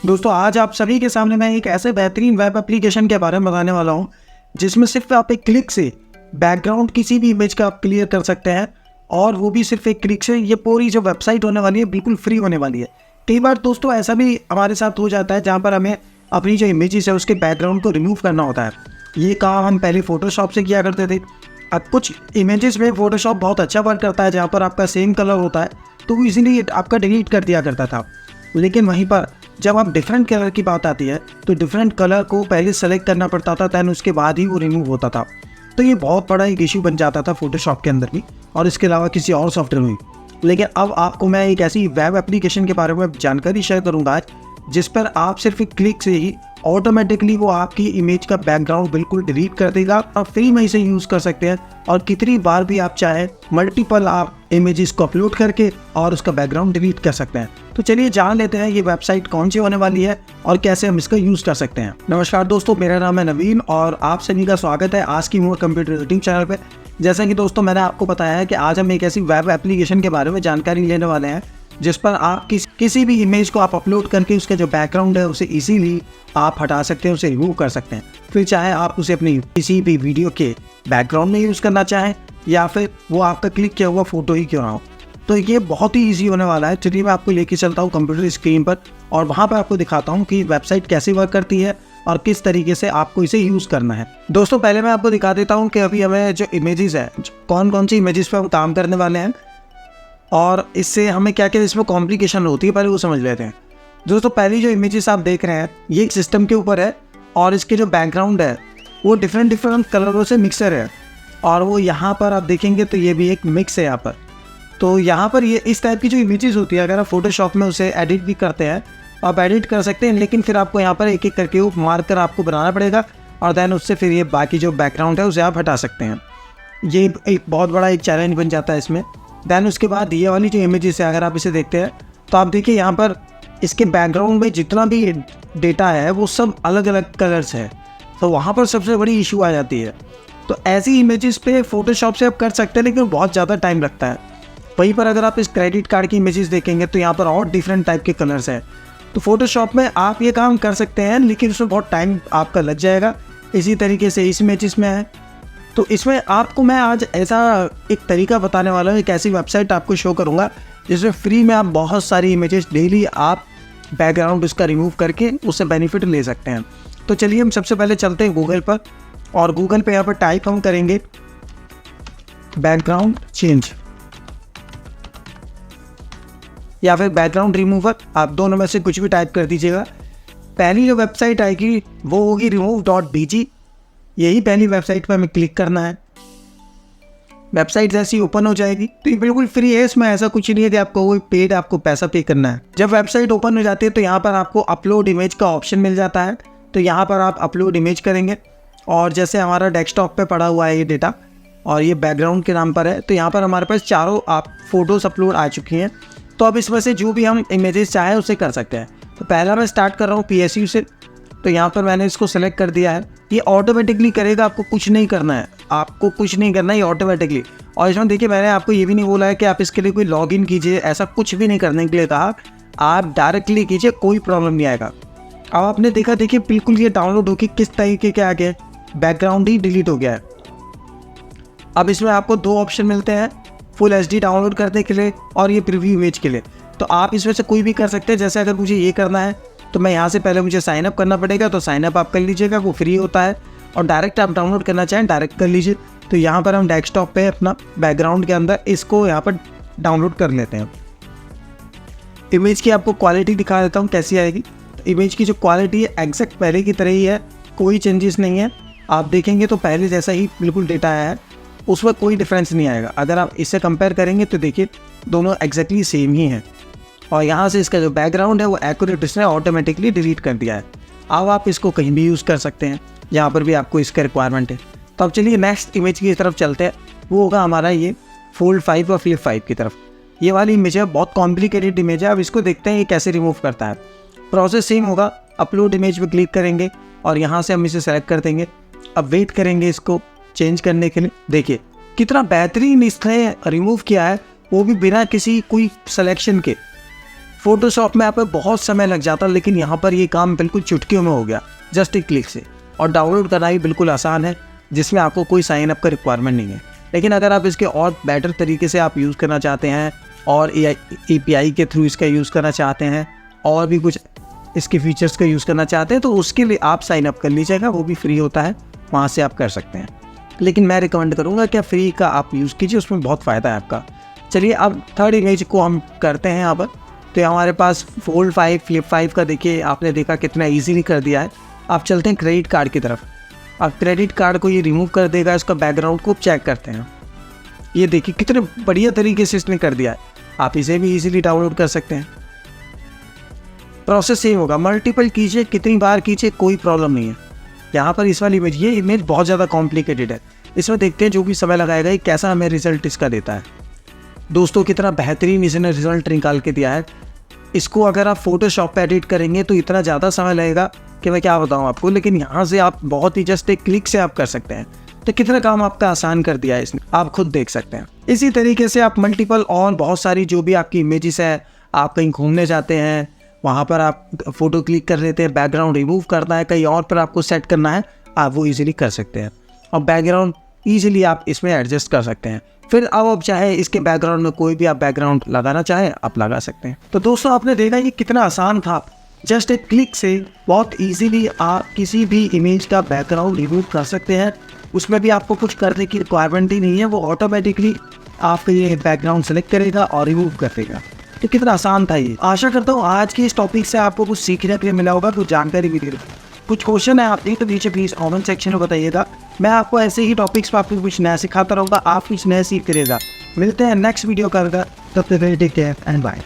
दोस्तों आज आप सभी के सामने मैं एक ऐसे बेहतरीन वेब एप्लीकेशन के बारे में बताने वाला हूं जिसमें सिर्फ आप एक क्लिक से बैकग्राउंड किसी भी इमेज का आप क्लियर कर सकते हैं और वो भी सिर्फ एक क्लिक से। ये पूरी जो वेबसाइट होने वाली है बिल्कुल फ्री होने वाली है। कई बार दोस्तों ऐसा भी हमारे साथ हो जाता है जहाँ पर हमें अपनी जो इमेजेस है उसके बैकग्राउंड को रिमूव करना होता है। ये काम हम पहले फोटोशॉप से किया करते थे। अब कुछ इमेजेस में फोटोशॉप बहुत अच्छा वर्क करता है जहाँ पर आपका सेम कलर होता है तो वो इजीली आपका डिलीट कर दिया करता था। लेकिन वहीं पर जब आप डिफरेंट कलर की बात आती है तो डिफरेंट कलर को पहले सेलेक्ट करना पड़ता था, दैन उसके बाद ही वो रिमूव होता था। तो ये बहुत बड़ा एक इशू बन जाता था फोटोशॉप के अंदर भी और इसके अलावा किसी और सॉफ्टवेयर में भी। लेकिन अब आपको मैं एक ऐसी वेब एप्लीकेशन के बारे में जानकारी शेयर करूँगा जिस पर आप सिर्फ एक क्लिक से ही ऑटोमेटिकली वो आपकी इमेज का बैकग्राउंड बिल्कुल डिलीट कर देगा। आप फ्री में इसे यूज़ कर सकते हैं और कितनी बार भी आप चाहें मल्टीपल आप इमेजेस को अपलोड करके और उसका बैकग्राउंड डिलीट कर सकते हैं। तो चलिए जान लेते हैं ये वेबसाइट कौन सी होने वाली है और कैसे हम इसका यूज़ कर सकते हैं। नमस्कार दोस्तों, मेरा नाम है नवीन और आप सभी का स्वागत है आज की मोर कंप्यूटर यूट्यूब चैनल पे। जैसा कि दोस्तों मैंने आपको बताया है कि आज हम एक ऐसी वेब एप्लीकेशन के बारे में जानकारी लेने वाले हैं जिस पर आप किसी भी इमेज को आप अपलोड करके उसका जो बैकग्राउंड है उसे इजीली आप हटा सकते हैं, उसे रिमूव कर सकते हैं। फिर चाहे आप उसे अपनी किसी भी वीडियो के बैकग्राउंड में यूज़ करना चाहें या फिर वो आपका क्लिक किया हुआ फोटो ही क्यों ना हो। तो ये बहुत ही ईजी होने वाला है। चलिए मैं आपको लेके चलता हूँ कंप्यूटर स्क्रीन पर और वहाँ पर आपको दिखाता हूँ कि वेबसाइट कैसे वर्क करती है और किस तरीके से आपको इसे यूज़ करना है। दोस्तों पहले मैं आपको दिखा देता हूँ कि अभी हमें जो इमेजेस है कौन कौन सी इमेजेस पर हम काम करने वाले हैं और इससे हमें क्या क्या इसमें कॉम्प्लिकेशन होती है पहले वो समझ लेते हैं। दोस्तों पहली जो इमेजेस आप देख रहे हैं ये एक सिस्टम के ऊपर है और इसके जो बैकग्राउंड है वो डिफरेंट कलरों से मिक्सर है और वो यहाँ पर आप देखेंगे तो ये भी एक मिक्स है यहाँ पर। तो यहाँ पर ये इस टाइप की जो इमेजेस होती है अगर आप फोटोशॉप में उसे एडिट भी करते हैं आप एडिट कर सकते हैं, लेकिन फिर आपको यहाँ पर एक एक करके वो मार्कर आपको बनाना पड़ेगा और दैन उससे फिर ये बाकी जो बैकग्राउंड है उसे आप हटा सकते हैं। ये एक बहुत बड़ा एक चैलेंज बन जाता है इसमें। दैन उसके बाद ये वाली जो इमेजेस है अगर आप इसे देखते हैं तो आप देखिए यहाँ पर इसके बैकग्राउंड में जितना भी डेटा है वो सब अलग अलग कलर्स है। तो वहाँ पर सबसे बड़ी इशू आ जाती है। तो ऐसी इमेजेस पे फोटोशॉप से आप कर सकते हैं लेकिन बहुत ज़्यादा टाइम लगता है। वहीं पर अगर आप इस क्रेडिट कार्ड की इमेजेस देखेंगे तो यहाँ पर और डिफरेंट टाइप के कलर्स हैं। तो फोटोशॉप में आप ये काम कर सकते हैं लेकिन उसमें बहुत टाइम आपका लग जाएगा। इसी तरीके से इस इमेजेस में है तो इसमें आपको मैं आज ऐसा एक तरीका बताने वाला हूँ, एक ऐसी वेबसाइट आपको शो करूँगा जिसमें फ्री में आप बहुत सारी इमेजेस डेली आप बैकग्राउंड उसका रिमूव करके उससे बेनिफिट ले सकते हैं। तो चलिए हम सबसे पहले चलते हैं गूगल पर और गूगल पे यहाँ पर टाइप हम करेंगे बैकग्राउंड चेंज या फिर बैकग्राउंड रिमूवर, आप दोनों में से कुछ भी टाइप कर दीजिएगा। पहली जो वेबसाइट आएगी वो होगी remove.bg। यही पहली वेबसाइट पर हमें क्लिक करना है। वेबसाइट जैसी ओपन हो जाएगी तो ये बिल्कुल फ्री है, इसमें ऐसा कुछ नहीं है कि आपको कोई पेड आपको पैसा पे करना है। जब वेबसाइट ओपन हो जाती है तो यहाँ पर आपको अपलोड इमेज का ऑप्शन मिल जाता है। तो यहाँ पर आप अपलोड इमेज करेंगे और जैसे हमारा डेस्कटॉप पे पड़ा हुआ है ये डेटा और ये बैकग्राउंड के नाम पर है तो यहाँ पर हमारे पास चारों आप फोटोज़ अपलोड आ चुकी हैं। तो अब इसमें से जो भी हम इमेजेस चाहें उसे कर सकते हैं। तो पहला मैं स्टार्ट कर रहा हूँ PSU से। तो यहाँ पर मैंने इसको सेलेक्ट कर दिया है। ये ऑटोमेटिकली करेगा, आपको कुछ नहीं करना है, आपको कुछ नहीं करना है, ये ऑटोमेटिकली। और इसमें देखिए मैंने आपको ये भी नहीं बोला है कि आप इसके लिए कोई लॉगिन कीजिए, ऐसा कुछ भी नहीं करने के लिए कहा। आप डायरेक्टली कीजिए, कोई प्रॉब्लम नहीं आएगा। अब आपने देखा देखिए बिल्कुल ये डाउनलोड होकर किस तरीके के आ गए, बैकग्राउंड ही डिलीट हो गया है। अब इसमें आपको दो ऑप्शन मिलते हैं, फुल HD डाउनलोड करने के लिए और ये प्रीव्यू इमेज के लिए। तो आप इसमें से कोई भी कर सकते हैं। जैसे अगर मुझे ये करना है तो मैं यहाँ से पहले मुझे साइन अप करना पड़ेगा, तो साइन अप आप कर लीजिएगा, वो फ्री होता है। और डायरेक्ट आप डाउनलोड करना चाहें डायरेक्ट कर लीजिए। तो यहाँ पर हम डेस्कटॉप पे अपना बैकग्राउंड के अंदर इसको यहाँ पर डाउनलोड कर लेते हैं। इमेज की आपको क्वालिटी दिखा देता हूँ कैसी आएगी। तो इमेज की जो क्वालिटी है एग्जैक्ट पहले की तरह ही है, कोई चेंजेस नहीं है। आप देखेंगे तो पहले जैसा ही बिल्कुल डेटा आया है, उसमें कोई डिफरेंस नहीं आएगा। अगर आप इससे कंपेयर करेंगे तो देखिए दोनों एग्जैक्टली सेम ही हैं। और यहाँ से इसका जो बैकग्राउंड है वो एक्यूरेट इसने ऑटोमेटिकली डिलीट कर दिया है। अब आप इसको कहीं भी यूज़ कर सकते हैं, यहाँ पर भी आपको इसका रिक्वायरमेंट है। तो अब चलिए नेक्स्ट इमेज की तरफ चलते हैं। वो होगा हमारा ये फोल्ड 5 और फ्लिप 5 की तरफ। ये वाली इमेज है, बहुत कॉम्प्लिकेटेड इमेज है। अब इसको देखते हैं ये कैसे रिमूव करता है। प्रोसेस सेम होगा, अपलोड इमेज पर क्लिक करेंगे और यहाँ से हम इसे सेलेक्ट कर देंगे। अब वेट करेंगे इसको चेंज करने के लिए। देखिए कितना बेहतरीन इसने रिमूव किया है, वो भी बिना किसी कोई सिलेक्शन के। फोटोशॉप में आप पे बहुत समय लग जाता, लेकिन यहाँ पर ये काम बिल्कुल चुटकियों में हो गया, जस्ट एक क्लिक से। और डाउनलोड करना भी बिल्कुल आसान है, जिसमें आपको कोई साइन अप का रिक्वायरमेंट नहीं है। लेकिन अगर आप इसके और बेटर तरीके से आप यूज़ करना चाहते हैं और API के थ्रू इसका यूज़ करना चाहते हैं और भी कुछ इसके फीचर्स का यूज़ करना चाहते हैं, तो उसके लिए आप साइन अप कर लीजिएगा, वो भी फ्री होता है, वहाँ से आप कर सकते हैं। लेकिन मैं रिकमेंड करूँगा कि फ्री का आप यूज़ कीजिए, उसमें बहुत फ़ायदा है आपका। चलिए अब थर्ड इमेज को हम करते हैं यहाँ पर। तो हमारे पास फोल्ड 5 फ्लिप 5 का देखिए, आपने देखा कितना ईजीली कर दिया है। आप चलते हैं क्रेडिट कार्ड की तरफ। अब क्रेडिट कार्ड को ये रिमूव कर देगा, इसका बैकग्राउंड को चेक करते हैं। ये देखिए कितने बढ़िया तरीके से इसने कर दिया है। आप इसे भी इजीली डाउनलोड कर सकते हैं। प्रोसेस सेम होगा, मल्टीपल कीजिए, कितनी बार कीजिए, कोई प्रॉब्लम नहीं है। यहाँ पर इस वाली इमेज, ये इमेज बहुत ज़्यादा कॉम्प्लिकेटेड है। इसमें देखते हैं जो भी समय लगाएगा ये कैसा हमें रिजल्ट इसका देता है। दोस्तों कितना बेहतरीन इसने रिजल्ट निकाल के दिया है। इसको अगर आप फोटोशॉप पे एडिट करेंगे तो इतना ज़्यादा समय लगेगा कि मैं क्या बताऊँ आपको, लेकिन यहाँ से आप बहुत ही जस्ट एक क्लिक से आप कर सकते हैं। तो कितना काम आपका आसान कर दिया है इसने, आप खुद देख सकते हैं। इसी तरीके से आप मल्टीपल और बहुत सारी जो भी आपकी इमेजेस है, आप कहीं घूमने जाते हैं, वहाँ पर आप फ़ोटो क्लिक कर लेते हैं, बैकग्राउंड रिमूव करना है, कहीं और पर आपको सेट करना है, आप वो ईजिली कर सकते हैं। और बैकग्राउंड ईजिली आप इसमें एडजस्ट कर सकते हैं। फिर अब आप चाहे इसके बैकग्राउंड में कोई भी आप बैकग्राउंड लगाना चाहें, आप लगा सकते हैं। तो दोस्तों आपने देखा ये कितना आसान था, जस्ट एक क्लिक से बहुत ईजिली आप किसी भी इमेज का बैकग्राउंड रिमूव कर सकते हैं। उसमें भी आपको कुछ करने की रिक्वायरमेंट ही नहीं है, वो ऑटोमेटिकली आपका ये बैकग्राउंड सेलेक्ट करेगा और रिमूव कर देगा। तो कितना आसान था ये। आशा करता हूँ आज के इस टॉपिक से आपको कुछ सीखने के लिए मिला होगा, कुछ जानकारी भी मिली। कुछ क्वेश्चन है आपके तो नीचे प्लीज़ कमेंट सेक्शन में बताइएगा। मैं आपको ऐसे ही टॉपिक्स पर आपको कुछ नया सिखाता रहूँगा, आप कुछ नया सीख करिएगा। मिलते हैं नेक्स्ट वीडियो का, तब तक टेक केयर एंड बाय।